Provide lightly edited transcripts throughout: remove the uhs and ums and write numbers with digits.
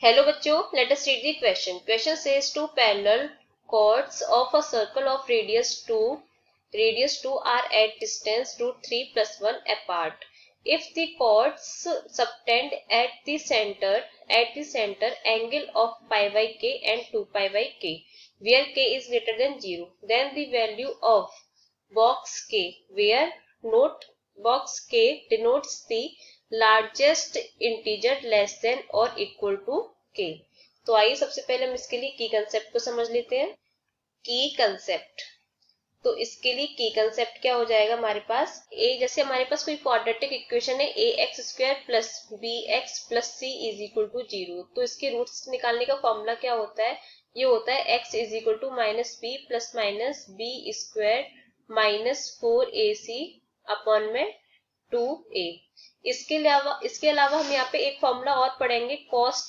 Hello बच्चों, let us read the question. Question says two parallel chords of a circle of radius 2 are at distance √3 + 1 apart. If the chords subtend at the center angle of pi by k and 2 pi by k, where k is greater than 0, then the value of box k, where note box k denotes the largest integer less than और equal to के। तो आइए सबसे पहले हम इसके लिए की कंसेप्ट को समझ लेते हैं। की कंसेप्ट, तो इसके लिए की कंसेप्ट क्या हो जाएगा हमारे पास, ए जैसे हमारे पास कोई क्वाड्रेटिक इक्वेशन है ax² + bx + c = 0, तो इसके रूट्स निकालने का फॉर्मूला क्या होता है, ये होता है x = -b ± b² -4ac upon में 2a। इसके अलावा हम यहाँ पे एक फॉर्मूला और पढ़ेंगे cos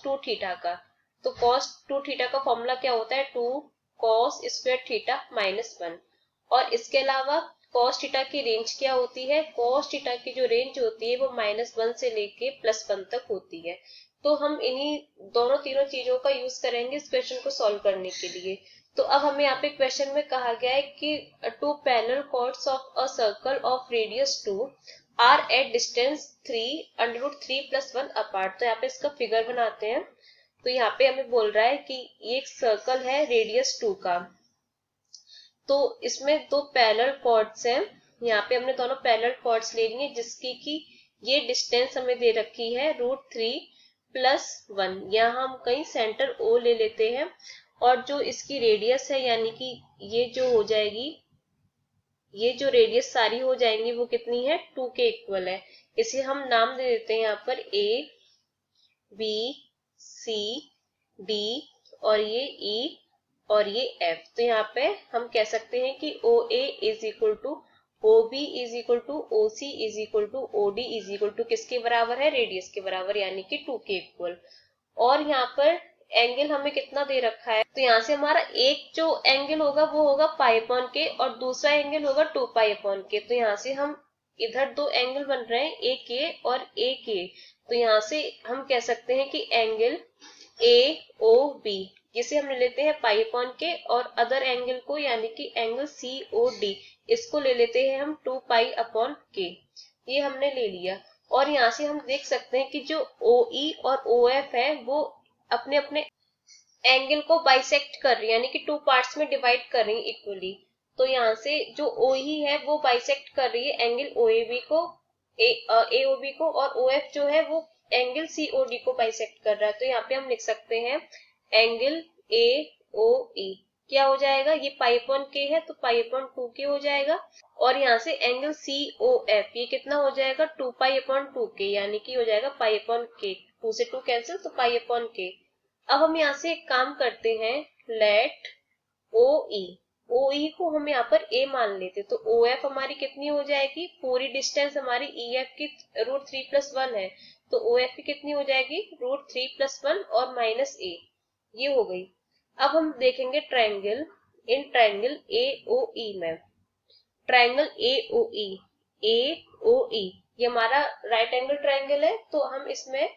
2 थीटा का। तो cos 2 थीटा का फॉर्मूला क्या होता है, 2 cos² थीटा -1। और इसके अलावा cos थीटा की रेंज क्या होती है, cos थीटा की जो रेंज होती है वो -1 से लेके +1 तक होती है। तो हम इन्हीं तीनों चीजों का यूज करेंगे इस क्वेश्चन को सॉल्व करने के लिए। तो अब हमें यहाँ पे क्वेश्चन में कहा गया है कि two parallel chords of a circle of radius 2 R at distance 3 √3 + 1 apart. तो यहाँ पे इसका फिगर बनाते हैं। तो यहाँ पे हमें बोल रहा है कि ये एक सर्कल है रेडियस 2 का, तो इसमें दो पैरेलल कॉर्ड्स हैं। यहाँ पे हमने दोनों पैरेलल कॉर्ड्स ले लिए जिसकी कि ये डिस्टेंस हमें दे रखी है √3 + 1। यहाँ हम कहीं सेंटर ओ ले लेते हैं और जो इसकी रेडियस है यानी कि ये जो हो जाएगी, ये जो रेडियस सारी हो जाएंगी वो कितनी है, 2 के इक्वल है। इसे हम नाम दे देते हैं यहाँ पर a b c d और ये e और ये f। तो यहाँ पे हम कह सकते हैं कि OA = OB = OC = OD = किसके बराबर है, रेडियस के बराबर यानी कि 2 के इक्वल। और यहाँ पर एंगल हमें कितना दे रखा है, तो यहाँ से हमारा एक जो एंगल होगा वो होगा π/k और दूसरा एंगल होगा 2π/k। तो यहाँ से हम इधर दो एंगल बन रहे हैं AK और AK। तो यहाँ से हम कह सकते हैं कि एंगल AOB जिसे हम ले लेते हैं π/k और अदर एंगल को यानी कि एंगल COD इसको ले लेते हैं हम 2π/k। ये हमने ले लिया। और यहाँ से हम देख सकते हैं कि जो OE और OF है वो अपने अपने एंगल को बाइसेक्ट कर रही है यानी कि 2 पार्ट्स में डिवाइड कर रही है इक्वली। तो यहाँ से जो OE है वो बाइसेक्ट कर रही है एंगल AOB को और OF जो है वो एंगल COD को बाइसेक्ट कर रहा है। तो यहाँ पे हम लिख सकते हैं एंगल AOE क्या हो जाएगा, ये π/k है तो π/2k हो जाएगा। और यहाँ से एंगल COF ये कितना हो जाएगा, 2π/2k यानी कि हो जाएगा π/k। 2 से 2 कैंसिल तो π/k। अब हम यहाँ से एक काम करते हैं, लेट OE को हम यहाँ पर A मान लेते, तो OF हमारी कितनी हो जाएगी, पूरी डिस्टेंस हमारी EF की √3 + 1 है, तो OF की कितनी हो जाएगी, √3 + 1 और -A, ये हो गई। अब हम देखेंगे ट्रायंगल AOE में। ट्रायंगल AOE ये हमारा राइट एंगल ट्रायंगल है, तो हम इसमें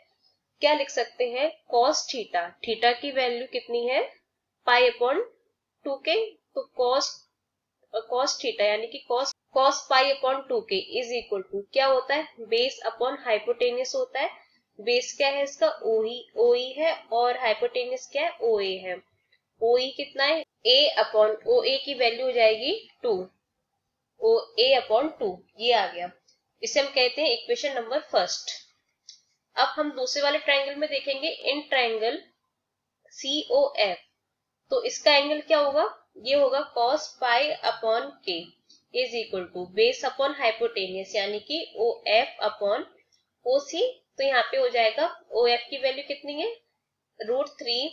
क्या लिख सकते हैं, cos थीटा की वैल्यू कितनी है, π/2k। तो cos थीटा यानी कि cos π/2k = क्या होता है, बेस अपॉन हाइपोटेन्यूस होता है। बेस क्या है इसका, OE है और हाइपोटेन्यूस क्या है, OA है। OE कितना है, OA की वैल्यू हो जाएगी 2, OA/2 ये आ गया। इसे हम कहते हैं इक्वेशन नंबर फर्स्ट। अब हम दूसरे वाले ट्रायंगल में देखेंगे इन ट्रायंगल COF। तो इसका एंगल क्या होगा, ये होगा cos π/k = base upon hypotenuse यानी कि OF/OC। तो यहाँ पे हो जाएगा OF की वैल्यू कितनी है, √3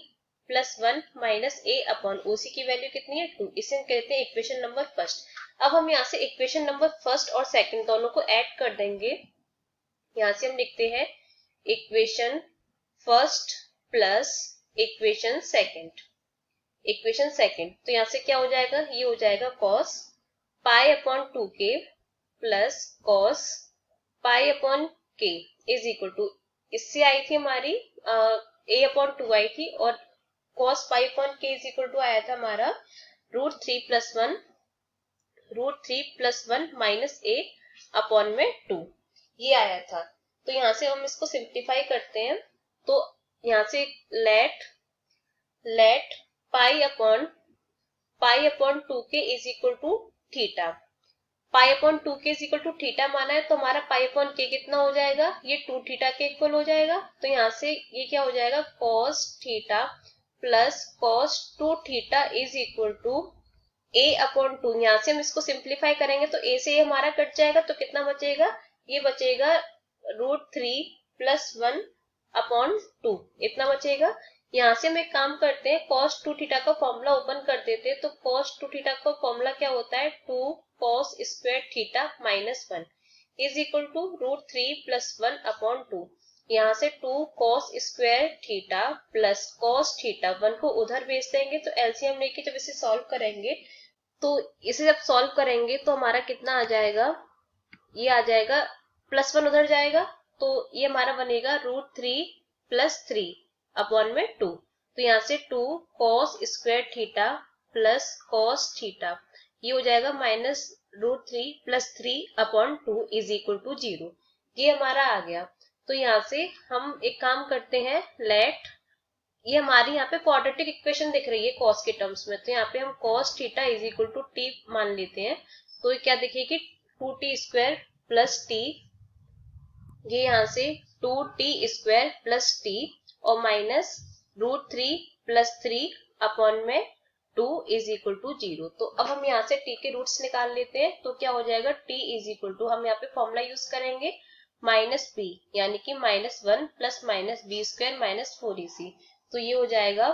+ 1 -A/OC की वैल्यू कितनी है, 2। इसे हम कहते हैं इक्वेशन नंबर फर्स्ट। अब हम यहाँ से इक्वेशन नंबर फर्स्ट और सेकंड दोनों को ऐड कर देंगे। यहाँ से हम लिखते हैं equation first plus equation second. तो यहाँ से क्या हो जाएगा, ये हो जाएगा cos π/2k plus cos π/k = इससे आई थी हमारी a/2 आई थी, और cos pi upon k is equal to आया था हमारा √3+1 माइनस a अपॉन में 2, ये आया था। तो यहाँ से हम इसको सिंप्लीफाई करते हैं, तो यहाँ से let pi upon 2k is equal to theta. Pi upon 2k is equal to theta माना है, तो हमारा पाई अपॉन k कितना हो जाएगा, ये 2 थीटा के इक्वल हो जाएगा। तो यहाँ से ये क्या हो जाएगा, cos theta plus cos 2 theta is equal to a/2। यहाँ से हम इसको सिंप्लीफाई करेंगे तो a से ये हमारा कट जाएगा, तो कितना बचेगा, ये बचेगा √3+1/2, इतना बचेगा। यहाँ से हम एक काम करते हैं, cos 2 थीटा का फॉर्मूला ओपन कर देते हैं। तो cos 2 थीटा का फॉर्मूला क्या होता है, 2 cos square theta minus 1 is equal to √3+1/2। यहाँ से 2 cos square theta plus cos theta, 1 को उधर भेज देंगे, तो एलसीएम लेके जब इसे सॉल्व करेंगे, तो इसे जब सॉल्व करेंगे तो हमारा कितना आ जाएगा, ये आ जाएगा +1 उधर जाएगा, तो ये हमारा बनेगा √3+3/2। तो यहाँ से 2 cos square theta plus cos theta, ये हो जाएगा -√3+3/2 इज इक्वल टू 0। ये हमारा आ गया। तो यहाँ से हम एक काम करते हैं, ये हमारी यहाँ पे क्वाड्रेटिक इक्वेशन दिख रही है cos के टर्म्स में, तो यहाँ पे हम cos theta is equal to t मान लेते हैं। तो ये क्या दिखेगी, 2t² प्लस t, ये यहाँ से 2t² प्लस t और माइनस √3+3/2 इज इक्वल टू 0। तो अब हम यहाँ से t के रूट्स निकाल लेते हैं, तो क्या हो जाएगा, t इज इक्वल टू, हम यहाँ पे फॉर्मूला यूज करेंगे -b, यानी कि -1 प्लस -b² माइनस 4ac। तो ये हो जाएगा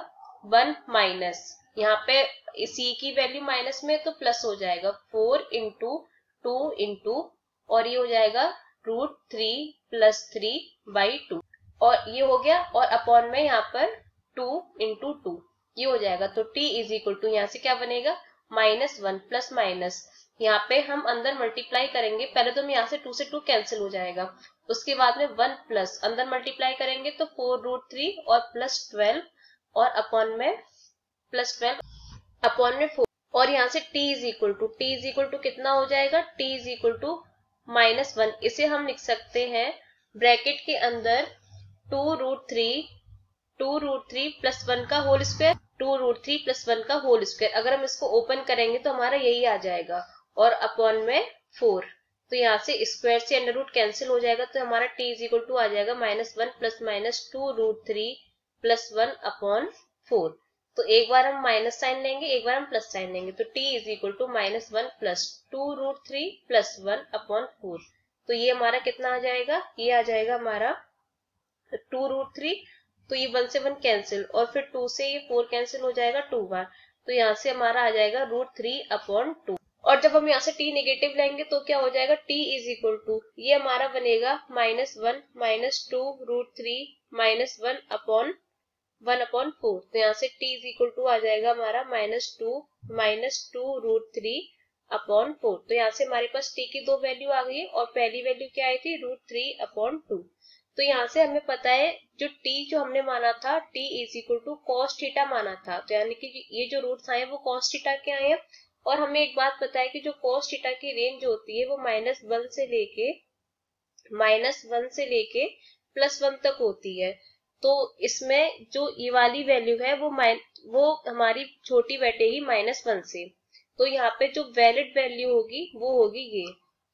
1 माइनस, यहाँ पे c की वैल्यू माइनस में तो प्लस हो जाएगा 4 इंटू 2 इंटू, और ये हो जाएगा √3+3/2, और ये हो गया, और अपॉन में यहाँ पर 2 इंटू 2, ये हो जाएगा। तो t इज इक्वल टू यहाँ से क्या बनेगा, -1 प्लस माइनस, यहाँ पे हम अंदर मल्टीप्लाई करेंगे, पहले तो हम यहाँ से 2 से 2 कैंसिल हो जाएगा, उसके बाद में 1 प्लस अंदर मल्टीप्लाई करेंगे तो 4√3 और +12 और अपॉन में +12 अपॉन में 4, और यहाँ से t इज इक्वल टू कितना हो जाएगा, t इज इक्वल टू -1। इसे हम लिख सकते हैं ब्रैकेट के अंदर 2√3+1 का होल स्क्वायर, 2√3+1 का होल स्क्वायर। अगर हम इसको ओपन करेंगे तो हमारा यही आ जाएगा, और अपॉन में 4, तो यहाँ से स्क्वायर से अंडर रूट कैंसिल हो जाएगा, तो हमारा t इज इक्वल टू आ जाएगा -1 प्लस -2√3+1/4। तो एक बार हम माइनस साइन लेंगे, एक बार हम प्लस साइन लेंगे, तो t इज इक्वल टू -1 प्लस 2√3+1/4। तो ये हमारा कितना आ जाएगा, ये आ जाएगा हमारा 2√3, तो ये 1 से 1 कैंसिल, और फिर 2 से ये 4 कैंसिल हो जाएगा 2 बार, तो यहाँ से हमारा आ जाएगा √3/2। और जब हम यहाँ से t नेगेटिव लेंगे तो क्या हो जाएगा, t इज इक्वल टू, ये हमारा बनेगा -1 -2√3 -1/4। तो यहाँ से t इज इक्वल टू आ जाएगा हमारा -2√3/4। तो यहाँ से हमारे पास t की 2 वैल्यू आ गई है, और पहली वैल्यू क्या आई थी, √3/2। तो यहाँ से हमें पता है जो t जो हमने माना था, t is equal to cos theta माना था, तो यानी कि ये जो रूट्स आए वो cos थीटा के आए हैं। और हमें एक बात पता है कि जो cos थीटा की रेंज होती है वो -1 से लेके +1 तक होती है। तो इसमें जो ये वाली वैल्यू है वो हमारी छोटी बैठेगी -1 से, तो यहाँ पे जो वैलिड वैल्यू होगी वो होगी ये।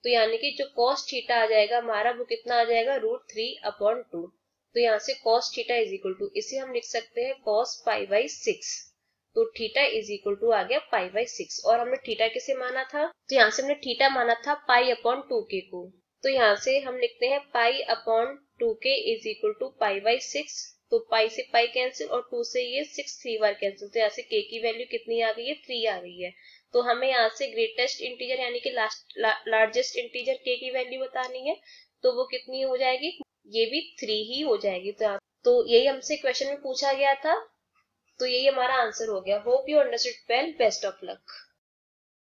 तो यानी कि जो cos थीटा आ जाएगा हमारा, वो कितना आ जाएगा, √3/2। तो यहाँ से cos theta is equal to, इसे हम लिख सकते हैं cos π/6। तो थीटा इज इक्वल टू आ गया π/6, और हमने थीटा किसे माना था, तो यहाँ से हमने थीटा माना था π/2k को। तो यहाँ से हम लिखते हैं π/2k इज इक्वल टू π/6। तो पाई से पाई कैंसिल, और 2 से ये 6 3 बार कैंसिल, तो यहाँ से k की वैल्यू कितनी आ गई है, 3 आ गई है। तो हमें यहाँ से ग्रेटेस्ट इंटीजर यानी कि लार्जेस्ट इंटीजर k की वैल्यू बतानी है, तो वो कितनी हो जाएगी, ये भी 3 ही हो जाएगी। तो यही हमसे क्वेश्चन में पूछा गया था, तो यही हमारा आंसर हो गया। Hope you understood well, best of luck.